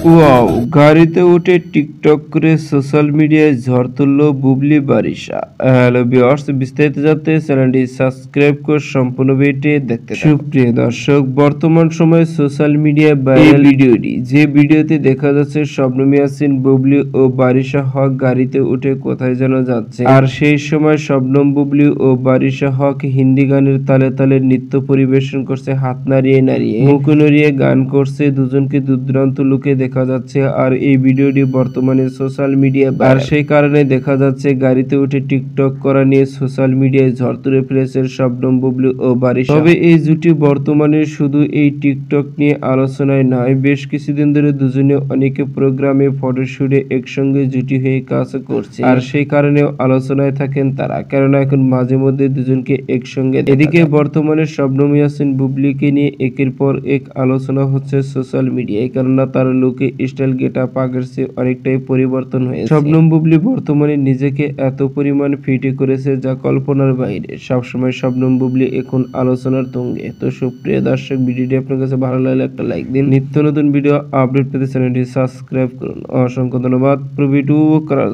Wow! গাড়িতে উঠে TikTok করে সোশ্যাল মিডিয়ায় ঝড় তুলল বুবলি বারিশা। হ্যালো ভিউয়ার্স, বিস্তারিত জানতে চ্যানেলটি সাবস্ক্রাইব করে সম্পূর্ণ ভিডিওটি দেখতে থাকুন। সুপ্রিয় দর্শক, বর্তমান সময়ে সোশ্যাল মিডিয়ায় ভাইরাল ভিডিওটি, যে ভিডিওতে দেখা যাচ্ছে শবনম ইয়াসিন, বুবলি ও বারিশা হক গাড়িতে উঠে কোথায় যেন যাচ্ছে। আর সেই সময় শবনম, বুবলি ও বারিশা হক হিন্দি গানের তালে তালে নৃত্য পরিবেশন করছে, হাত নাড়িয়ে নাড়িয়ে, মুখ নড়িয়ে গান করছে। দুজনকে দুর্দান্ত লুকে দেখা যাচ্ছে। আর এই ভিডিওটি বর্তমানে সোশ্যাল মিডিয়া, আর সেই কারণে দেখা যাচ্ছে গাড়িতে উঠে টিকটক করা নিয়ে সোশ্যাল মিডিয়ায় ঝড় তুলে ফেলেছে শবনম, বুবলি ও বারিশা। তবে এই জুটি বর্তমানে শুধু এই টিকটক নিয়ে আলোচনায় নয়, বেশ কিছুদিন ধরে দুজনে অনেকে প্রোগ্রামে, ফটোশুটে একসঙ্গে জুটি হয়ে কাজ করছে। আর সেই কারণেও আলোচনায় থাকেন তারা, কেননা এখন মাঝে মধ্যে দুজনকে একসঙ্গে। এদিকে বর্তমানে শবনম ইয়াসিন, বুবলিকে নিয়ে একের পর এক আলোচনা হচ্ছে সোশ্যাল মিডিয়ায়, কেননা তার লুকে, স্টাইল, গেটআপ আগের চেয়ে অনেকটাই পরিবর্তন হয়েছে। শবনম, বুবলি বর্তমানে নিজেকে এত পরিমাণ ফিটে করেছে যা কল্পনার বাইরে। সবসময় শবনম, বুবলি এখন আলোচনার তুঙ্গে। তো সুপ্রিয় দর্শক, ভিডিওটি আপনার কাছে ভালো লাগলে একটা লাইক দিন। নিত্য নতুন ভিডিও আপডেট পেতে চ্যানেলটি সাবস্ক্রাইব করুন। অসংখ্য ধন্যবাদ পুরো ভিডিও করার